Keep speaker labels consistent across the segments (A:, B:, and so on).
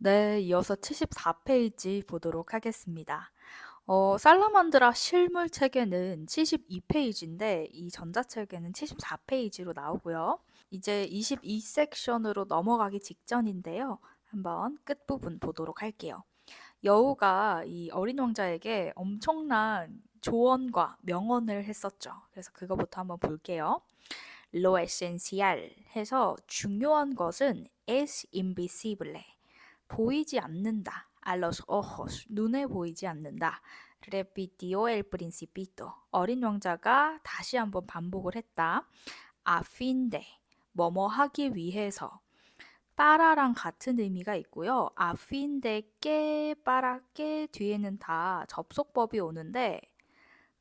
A: 네, 이어서 74페이지 보도록 하겠습니다. 살라만드라 실물 책에는 72페이지인데 이 전자책에는 74페이지로 나오고요. 이제 22섹션으로 넘어가기 직전인데요. 한번 끝부분 보도록 할게요. 여우가 이 어린 왕자에게 엄청난 조언과 명언을 했었죠. 그래서 그거부터 한번 볼게요. Lo esencial 해서 중요한 것은 es invisible. 보이지 않는다. A los ojos. 눈에 보이지 않는다. Repitió el principito. 어린 왕자가 다시 한번 반복을 했다. A fin de. 뭐뭐 하기 위해서. 빠라랑 같은 의미가 있고요. A fin de que, para que 뒤에는 다 접속법이 오는데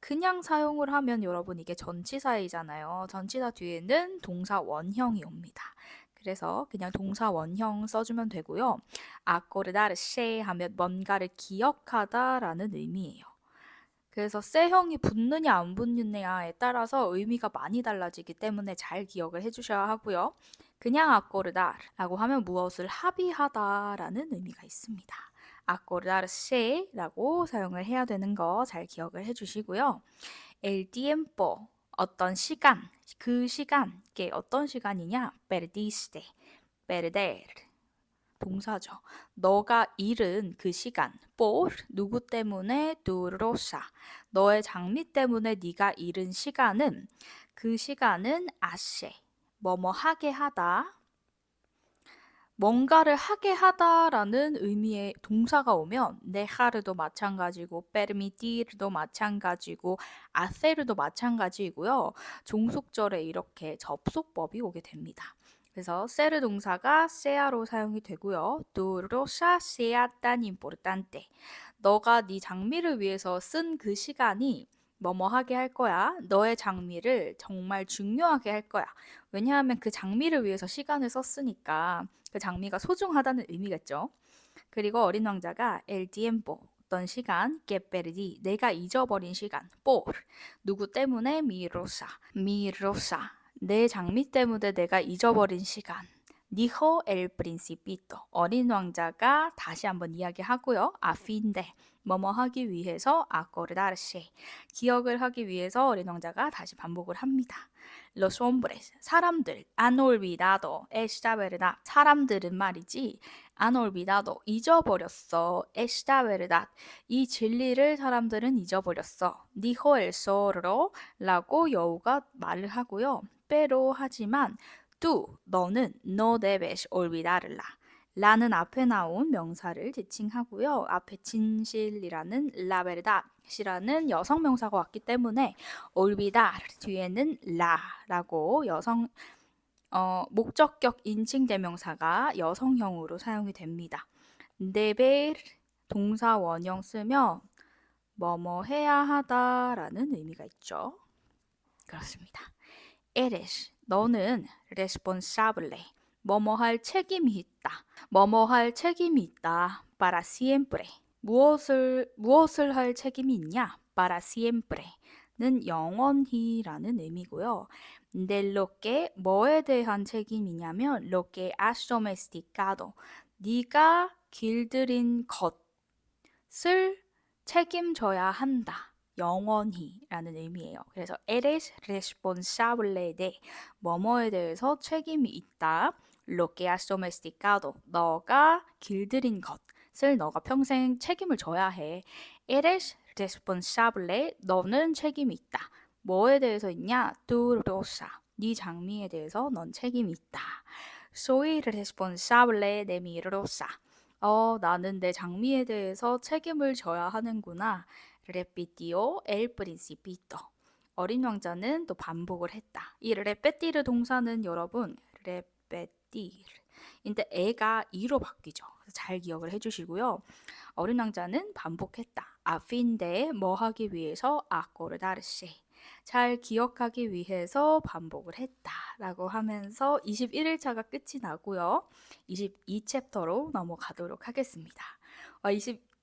A: 그냥 사용을 하면 여러분 이게 전치사이잖아요. 전치사 뒤에는 동사 원형이 옵니다. 그래서 그냥 동사 원형 써주면 되고요. accordarse 하면 뭔가를 기억하다라는 의미예요. 그래서 세형이 붙느냐 안 붙느냐에 따라서 의미가 많이 달라지기 때문에 잘 기억을 해주셔야 하고요. 그냥 acordar라고 하면 무엇을 합의하다라는 의미가 있습니다. acordarse라고 사용을 해야 되는 거 잘 기억을 해주시고요. el tiempo 어떤 시간, 그 시간, 게 어떤 시간이냐? perdiste, perder 동사죠. 너가 잃은 그 시간, por 누구 때문에 tu rosa 너의 장미 때문에 네가 잃은 시간은 그 시간은 hace 뭐뭐 하게 하다 뭔가를 하게 하다라는 의미의 동사가 오면 dejar도 마찬가지고 permitir도 마찬가지고 hacer도 마찬가지이고요. 종속절에 이렇게 접속법이 오게 됩니다. 그래서 ser 동사가 sea로 사용이 되고요. Tu rosa sea tan importante. 너가 네 장미를 위해서 쓴 그 시간이 뭐뭐 하게 할 거야. 너의 장미를 정말 중요하게 할 거야. 왜냐하면 그 장미를 위해서 시간을 썼으니까 그 장미가 소중하다는 의미겠죠. 그리고 어린 왕자가 el tiempo 어떤 시간, que perdí 내가 잊어버린 시간, por 누구 때문에 mi rosa, mi rosa 내 장미 때문에 내가 잊어버린 시간. dijo el principito 어린 왕자가 다시 한번 이야기하고요. a fin de 뭐뭐 하기 위해서 acordarse 기억을 하기 위해서 어린 왕자가 다시 반복을 합니다. Los hombres 사람들 han olvidado esta verdad 사람들은 말이지 han olvidado 잊어버렸어 esta verdad 이 진리를 사람들은 잊어버렸어. dijo el zorro 라고 여우가 말을 하고요. pero 하지만 tú 너는 no debes olvidarla. 라는 앞에 나온 명사를 지칭하고요. 앞에 진실이라는 la verdad이라는 여성 명사가 왔기 때문에 olvidar 뒤에는 la라고 목적격 인칭 대명사가 여성형으로 사용이 됩니다. deber 동사 원형 쓰면 뭐뭐 해야 하다라는 의미가 있죠. 그렇습니다. eres 너는 responsable 뭐뭐 할 책임이 있다. 뭐뭐 할 책임이 있다. para siempre 무엇을 할 책임이 있냐? para siempre는 영원히라는 의미고요. de lo que 뭐에 대한 책임이냐면 lo que has domesticado 네가 길들인 것을 책임져야 한다. 영원히라는 의미예요. 그래서 eres responsable de 뭐뭐에 대해서 책임이 있다. Lo que has domesticado 너가 길들인 것을 너가 평생 책임을 져야 해. Eres responsable 너는 책임이 있다. 뭐에 대해서 있냐? Tu rosa 네 장미에 대해서 넌 책임이 있다. Soy responsable de mi rosa 나는 내 장미에 대해서 책임을 져야 하는구나. repitió el principito. 어린 왕자는 또 반복을 했다. 이 repetir 동사는 여러분 repetir 인데 애가 이로 바뀌죠. 잘 기억을 해주시고요. 어린 왕자는 반복했다. a fin de 뭐 하기 위해서 acordarse 잘 기억하기 위해서 반복을 했다라고 하면서 21일차가 끝이 나고요. 22챕터로 넘어가도록 하겠습니다.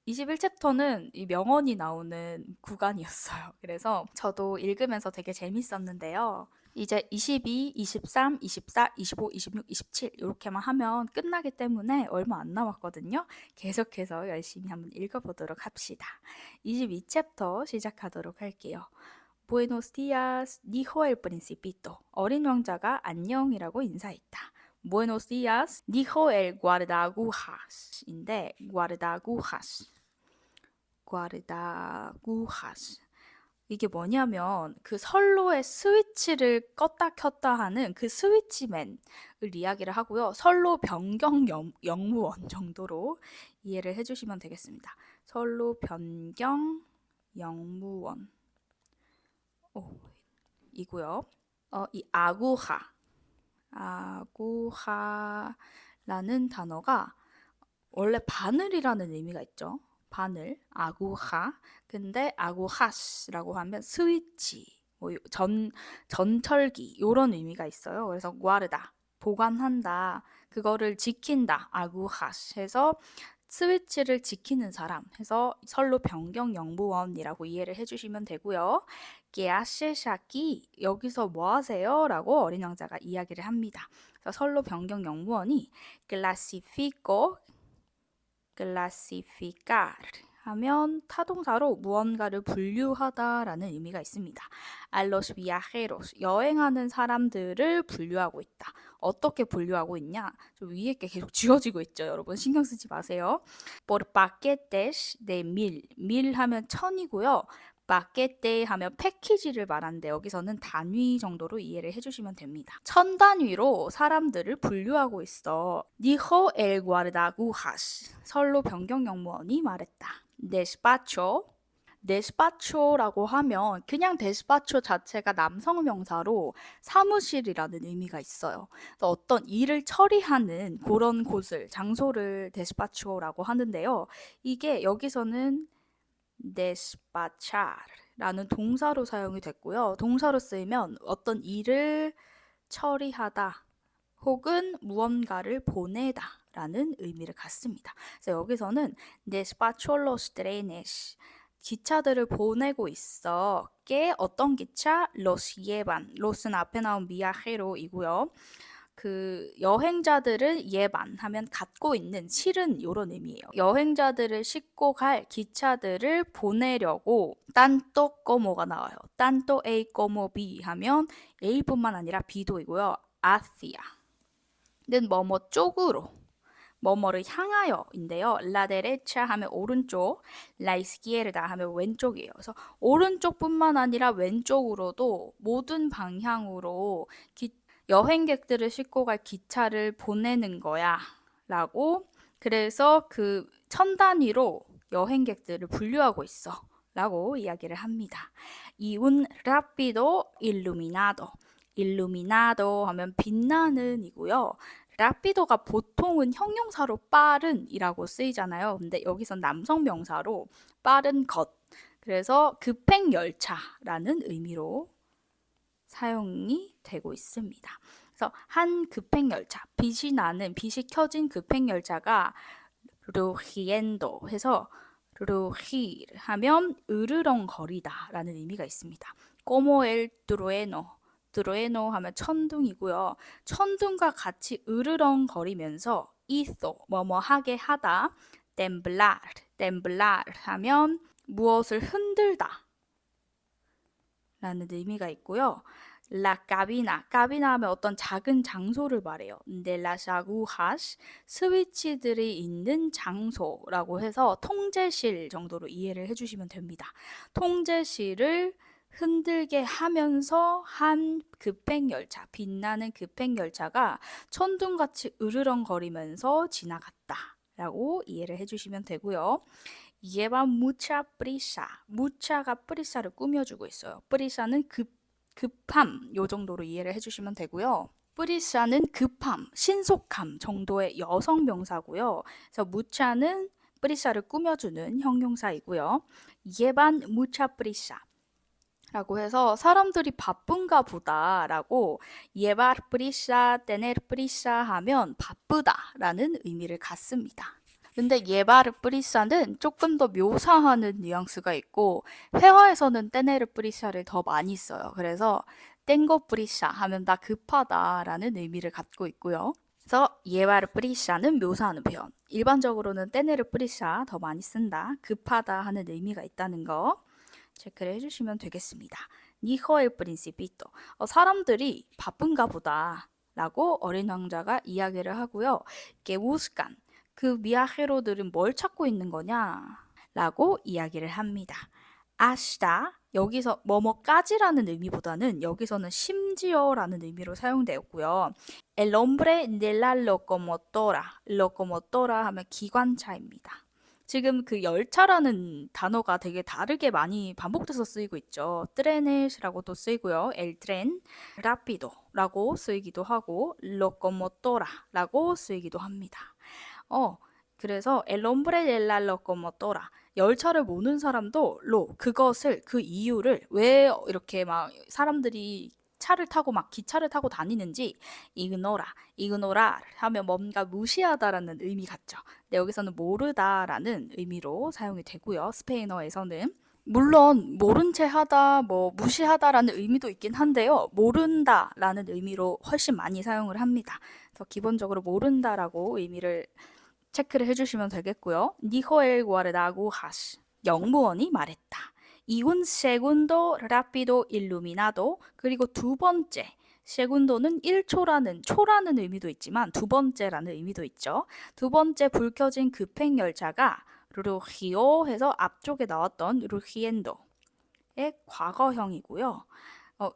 A: 21챕터는 이 명언이 나오는 구간이었어요. 그래서 저도 읽으면서 되게 재밌었는데요. 이제 22, 23, 24, 25, 26, 27 이렇게만 하면 끝나기 때문에 얼마 안 남았거든요. 계속해서 열심히 한번 읽어보도록 합시다. 22챕터 시작하도록 할게요. Buenos días, dijo el principito. 어린 왕자가 안녕이라고 인사했다. Buenos días, dijo el guardagujas인데 guardagujas. 이게 뭐냐면 그 선로의 스위치를 껐다 켰다 하는 그 스위치맨을 이야기를 하고요. 선로 변경 영무원 정도로 이해를 해주시면 되겠습니다. 선로 변경 영무원 이고요. 이 아구하라는 단어가 원래 바늘이라는 의미가 있죠. 바늘, 아구하. 근데 아구하스라고 하면 스위치, 전철기 이런 의미가 있어요. 그래서 구아르다, 보관한다, 그거를 지킨다, 아구하스 해서 스위치를 지키는 사람 해서 선로 변경 영무원이라고 이해를 해주시면 되고요. 게아시샤키 여기서 뭐 하세요? 라고 어린 왕자가 이야기를 합니다. 그래서 선로 변경 영무원이 clasificar 하면 타동사로 무언가를 분류하다라는 의미가 있습니다. A los viajeros 여행하는 사람들을 분류하고 있다. 어떻게 분류하고 있냐? 저 위에 게 계속 지워지고 있죠. 여러분 신경 쓰지 마세요. Por paquetes de mil 하면 1000이고요. paquete 하면 패키지를 말하는데 여기서는 단위 정도로 이해를 해주시면 됩니다. 1000단위로 사람들을 분류하고 있어. Dijo el guardagujas 선로 변경 영무원이 말했다. despacho라고 하면 그냥 despacho 자체가 남성 명사로 사무실이라는 의미가 있어요. 그래서 어떤 일을 처리하는 그런 곳을 장소를 despacho라고 하는데요. 이게 여기서는 despachar라는 동사로 사용이 됐고요. 동사로 쓰이면 어떤 일을 처리하다 혹은 무언가를 보내다 라는 의미를 갖습니다. 그래서 여기서는 despacho los trenes 기차들을 보내고 있어. 게 어떤 기차? los llevan. los는 앞에 나온 viajero이고요. 그 여행자들을 예반 하면 갖고 있는 실은 이런 의미예요. 여행자들을 싣고 갈 기차들을 보내려고 tanto como가 나와요. tanto A como B 하면 A뿐만 아니라 B도이고요. hacia는 뭐뭐 쪽으로 뭐뭐를 향하여인데요. la derecha 하면 오른쪽, la izquierda 하면 왼쪽이에요. 그래서 오른쪽뿐만 아니라 왼쪽으로도 모든 방향으로 여행객들을 싣고 갈 기차를 보내는 거야 라고 그래서 그 1000단위로 여행객들을 분류하고 있어 라고 이야기를 합니다. Y un rápido iluminado 하면 빛나는 이고요. 라피도가 보통은 형용사로 빠른이라고 쓰이잖아요. 근데 여기선 남성 명사로 빠른 것 그래서 급행 열차라는 의미로 사용이 되고 있습니다. 그래서 한 급행열차, 빛이 켜진 급행열차가 rugiendo 해서 rugir 하면 으르렁거리다 라는 의미가 있습니다. como el trueno 하면 천둥이고요. 천둥과 같이 으르렁거리면서 hizo 뭐뭐 하게 하다 temblar 하면 무엇을 흔들다 라는 의미가 있고요. La cabina 하면 어떤 작은 장소를 말해요. 근데 las agujas 스위치들이 있는 장소라고 해서 통제실 정도로 이해를 해주시면 됩니다. 통제실을 흔들게 하면서 한 급행열차, 빛나는 급행열차가 천둥같이 으르렁거리면서 지나갔다 라고 이해를 해주시면 되고요. lleva mucha prisa. mucha가 프리사를 꾸며주고 있어요. 프리사는 급함 요 정도로 이해를 해주시면 되고요. 프리사는 급함, 신속함 정도의 여성 명사고요. 그래서 mucha는 프리사를 꾸며주는 형용사이고요. llevan mucha prisa 라고 해서 사람들이 바쁜가 보다 라고 llevar prisa, tener prisa 하면 바쁘다 라는 의미를 갖습니다. 근데 예바르 프리사는 조금 더 묘사하는 뉘앙스가 있고 회화에서는 떼네르 프리사를 더 많이 써요. 그래서 땡고 프리샤 하면 나 급하다라는 의미를 갖고 있고요. 그래서 예와르 프리샤는 묘사하는 표현. 일반적으로는 떼네르 프리샤 더 많이 쓴다. 급하다 하는 의미가 있다는 거 체크를 해주시면 되겠습니다. 니허엘 프린시피토. 사람들이 바쁜가 보다 라고 어린 왕자가 이야기를 하고요. 게우스간. 그 미아헤로들은 뭘 찾고 있는 거냐? 라고 이야기를 합니다. 아시다. 여기서 뭐뭐까지라는 의미보다는 여기서는 심지어라는 의미로 사용되었고요. El hombre de la locomotora. locomotora 하면 기관차입니다. 지금 그 열차라는 단어가 되게 다르게 많이 반복돼서 쓰이고 있죠. trenes라고도 쓰이고요. el tren, rapido라고 쓰이기도 하고 locomotora라고 쓰이기도 합니다. 그래서 el hombre de la locomotora 열차를 모는 사람도 그것을 그 이유를 왜 이렇게 막 사람들이 차를 타고 막 기차를 타고 다니는지 이그노라 하면 뭔가 무시하다라는 의미 같죠. 근데 여기서는 모르다라는 의미로 사용이 되고요. 스페인어에서는 물론 모른 채 하다, 뭐 무시하다라는 의미도 있긴 한데요. 모른다라는 의미로 훨씬 많이 사용을 합니다. 그래서 기본적으로 모른다라고 의미를 체크를 해주시면 되겠고요. 니호엘 구아르다고 하시. 영무원이 말했다. 이운 세군도 라피도 일루미나도 그리고 두 번째 세군도는 1초라는 초라는 의미도 있지만 두 번째라는 의미도 있죠. 두 번째 불 켜진 급행 열차가 루히오 해서 앞쪽에 나왔던 루히엔도의 과거형이고요.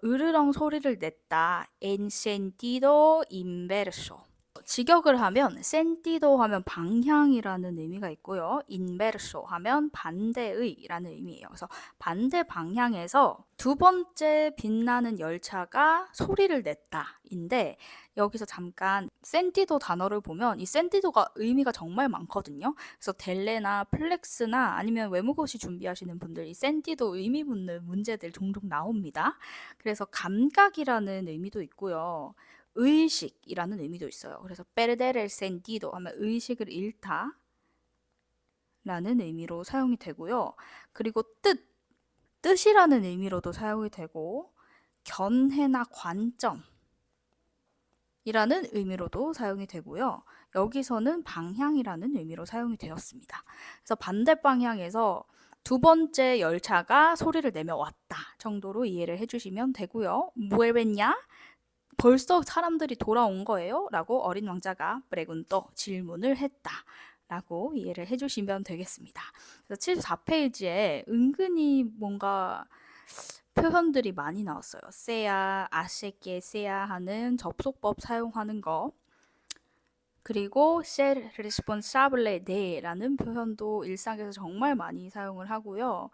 A: 으르렁 소리를 냈다. En sentido inverso. 직역을 하면 센티도 하면 방향이라는 의미가 있고요. 인베르소 하면 반대의라는 의미예요. 그래서 반대 방향에서 두 번째 빛나는 열차가 소리를 냈다인데 여기서 잠깐 센티도 단어를 보면 이 센티도가 의미가 정말 많거든요. 그래서 델레나 플렉스나 아니면 외무고시 준비하시는 분들 이 센티도 의미 묻는 문제들 종종 나옵니다. 그래서 감각이라는 의미도 있고요. 의식이라는 의미도 있어요. 그래서 perder el sentido 하면 의식을 잃다 라는 의미로 사용이 되고요. 그리고 뜻이라는 의미로도 사용이 되고 견해나 관점 이라는 의미로도 사용이 되고요. 여기서는 방향이라는 의미로 사용이 되었습니다. 그래서 반대 방향에서 두 번째 열차가 소리를 내며 왔다 정도로 이해를 해주시면 되고요. 무에벤냐? 벌써 사람들이 돌아온 거예요? 라고 어린 왕자가 프레군또 질문을 했다. 라고 이해를 해주시면 되겠습니다. 그래서 74페이지에 은근히 뭔가 표현들이 많이 나왔어요. 세야, 아세께 세야 하는 접속법 사용하는 거. 그리고 ser responsable de라는 표현도 일상에서 정말 많이 사용을 하고요.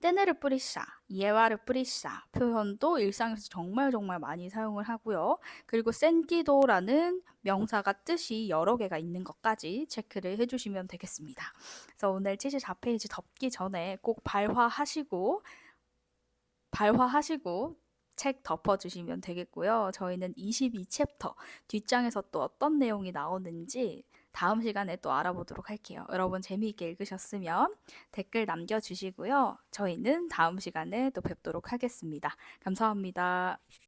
A: 떼네르 뿌리샤, 예와르 뿌리샤 표현도 일상에서 정말 많이 사용을 하고요. 그리고 센티도라는 명사가 뜻이 여러 개가 있는 것까지 체크를 해주시면 되겠습니다. 그래서 오늘 74페이지 덮기 전에 꼭 발화하시고 책 덮어주시면 되겠고요. 저희는 22챕터 뒷장에서 또 어떤 내용이 나오는지 다음 시간에 또 알아보도록 할게요. 여러분 재미있게 읽으셨으면 댓글 남겨주시고요. 저희는 다음 시간에 또 뵙도록 하겠습니다. 감사합니다.